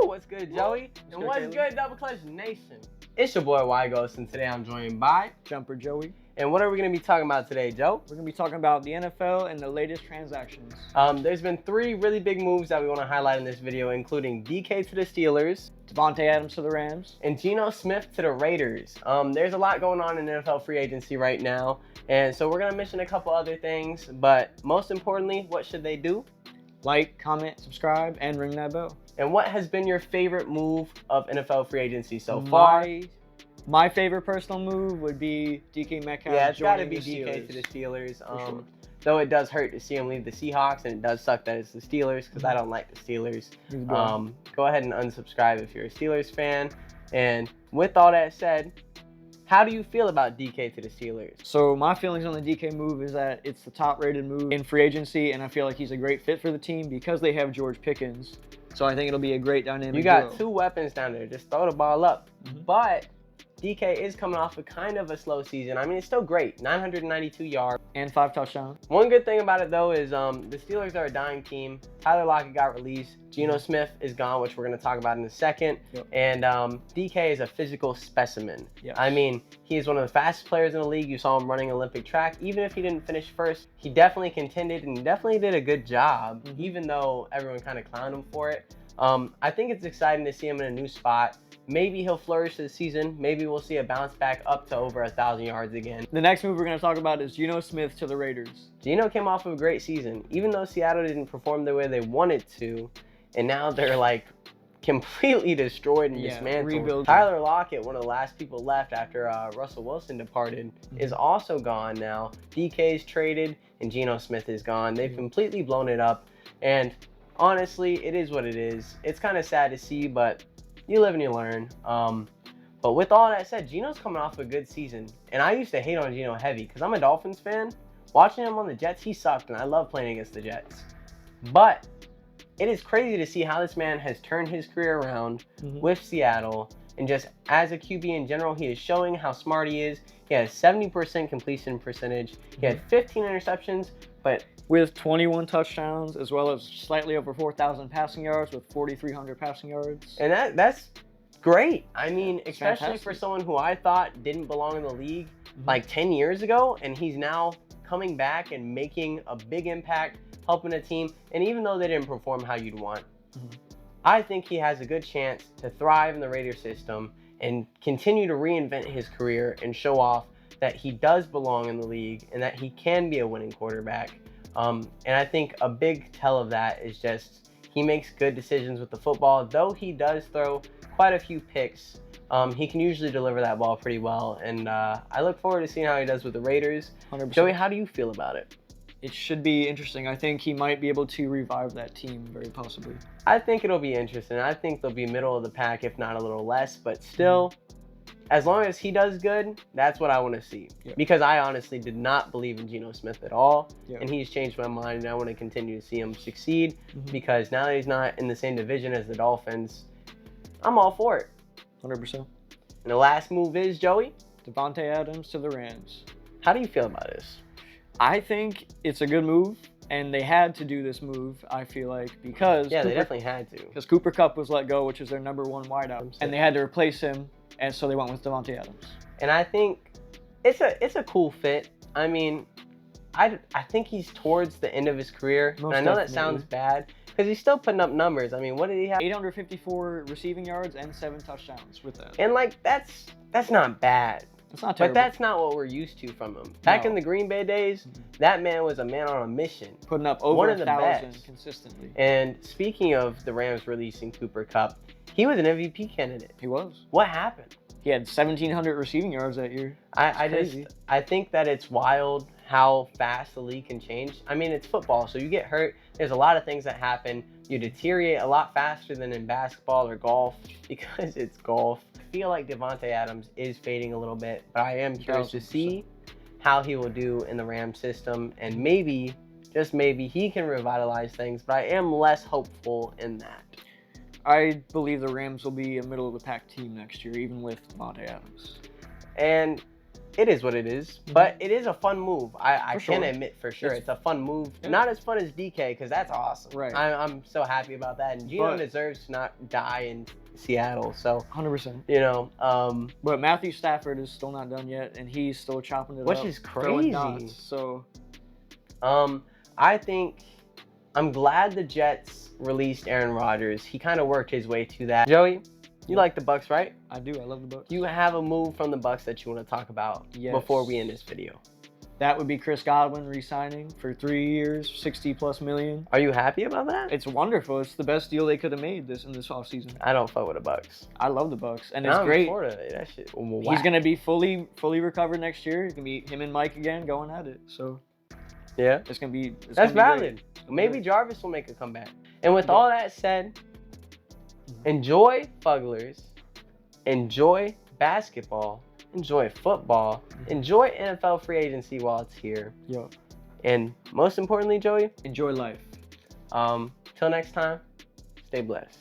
What's good, Joey? And what's Caleb? good, Double Clutch Nation? It's your boy Wygos, and today I'm joined by Jumper Joey. And what are we going to be talking about today, Joe? We're going to be talking about the NFL and the latest transactions. There's been 3 really big moves that we want to highlight in this video, including DK to the Steelers, Devonte Adams to the Rams, and Geno Smith to the Raiders. There's a lot going on in NFL free agency right now, and so we're going to mention a couple other things, but most importantly, what should they do? Like, comment, subscribe, and ring that bell. And what has been your favorite move of NFL free agency so far? My favorite personal move would be DK Metcalf. Yeah, it's got to joining be the DK Steelers. to the Steelers. Sure. Though it does hurt to see him leave the Seahawks, and it does suck that it's the Steelers because I don't like the Steelers. Go ahead and unsubscribe if you're a Steelers fan. And with all that said, how do you feel about DK to the Steelers? So my feelings on the DK move is that it's the top-rated move in free agency, and I feel like he's a great fit for the team because they have George Pickens. So I think it'll be a great dynamic. You got duo. 2 weapons down there. Just throw the ball up. But DK is coming off a kind of a slow season. I mean, it's still great. 992 yards. And 5 touchdowns. One good thing about it, though, is the Steelers are a dying team. Tyler Lockett got released. Geno Smith is gone, which we're going to talk about in a second. Yep. And DK is a physical specimen. Yes. I mean, he is one of the fastest players in the league. You saw him running Olympic track. Even if he didn't finish first, he definitely contended and definitely did a good job, even though everyone kind of clowned him for it. I think it's exciting to see him in a new spot. Maybe he'll flourish this season. Maybe we'll see a bounce back up to over 1,000 yards again. The next move we're going to talk about is Geno Smith to the Raiders. Geno came off of a great season, even though Seattle didn't perform the way they wanted to, and now they're like completely destroyed and dismantled. Rebuilding. Tyler Lockett, one of the last people left after Russell Wilson departed, is also gone now. DK's traded, and Geno Smith is gone. They've completely blown it up, and honestly, it is what it is. It's kind of sad to see, but you live and you learn. But with all that said, Geno's coming off a good season. And I used to hate on Geno heavy because I'm a Dolphins fan. Watching him on the Jets, he sucked, and I love playing against the Jets. But it is crazy to see how this man has turned his career around with Seattle. And just as a QB in general, he is showing how smart he is. He has 70% completion percentage. He had 15 interceptions, but with 21 touchdowns, as well as slightly over 4,000 passing yards with 4,300 passing yards. And that's great. I mean, especially fantastic for someone who I thought didn't belong in the league like 10 years ago, and he's now coming back and making a big impact, helping a team. And even though they didn't perform how you'd want, I think he has a good chance to thrive in the Raider system and continue to reinvent his career and show off that he does belong in the league and that he can be a winning quarterback. And I think a big tell of that is just he makes good decisions with the football. Though he does throw quite a few picks, he can usually deliver that ball pretty well. And I look forward to seeing how he does with the Raiders. 100%. Joey, how do you feel about it? It should be interesting. I think he might be able to revive that team very possibly. I think it'll be interesting. I think they'll be middle of the pack, if not a little less. But still, as long as he does good, that's what I want to see. Because I honestly did not believe in Geno Smith at all. And he's changed my mind, and I want to continue to see him succeed. Because now that he's not in the same division as the Dolphins, I'm all for it. 100%. And the last move is, Joey? Devonte Adams to the Rams. How do you feel about this? I think it's a good move, and they had to do this move, I feel like, because they definitely had to. Because Cooper Kupp was let go, which is their number 1 wideout, and they had to replace him, and so they went with Devonte Adams. And I think it's a cool fit. I mean, I think he's towards the end of his career, and I know that sounds bad because he's still putting up numbers. I mean, what did he have? 854 receiving yards and 7 touchdowns with that. And like that's not bad. It's not terrible. But that's not what we're used to from him. Back in the Green Bay days, that man was a man on a mission. Putting up over 1,000 consistently. And speaking of the Rams releasing Cooper Kupp, he was an MVP candidate. He was. What happened? He had 1,700 receiving yards that year. I think that it's wild how fast the league can change. I mean, it's football, so you get hurt. There's a lot of things that happen. You deteriorate a lot faster than in basketball or golf because it's golf. I feel like Devonte Adams is fading a little bit, but I am curious to see how he will do in the Rams system, and maybe, just maybe, he can revitalize things, but I am less hopeful in that. I believe the Rams will be a middle-of-the-pack team next year, even with Devonte Adams. And it is what it is. But it is a fun move. I For can sure. admit for sure it's a fun move. Yeah. Not as fun as DK because that's awesome. Right. I'm so happy about that. And Geno deserves to not die in Seattle. So 100%. you know, But Matthew Stafford is still not done yet, and he's still chopping it up. which is throwing crazy. knots, so I think I'm glad the Jets released Aaron Rodgers. He kind of worked his way to that. Joey, you like the Bucks, right? I do. I love the Bucks. You have a move from the Bucks that you want to talk about before we end this video. That would be Chris Godwin re-signing for 3 years, $60+ million. Are you happy about that? It's wonderful. It's the best deal they could have made in this offseason. I don't fuck with the Bucks. I love the Bucks, and it's great. That shit. He's gonna be fully recovered next year. It can be him and Mike again going at it. So yeah, it's gonna be. That's valid. Maybe Jarvis will make a comeback. And with all that said, enjoy Fugglers, enjoy basketball, enjoy football, enjoy NFL free agency while it's here. Yo. And most importantly, Joey, enjoy life. Till next time, stay blessed.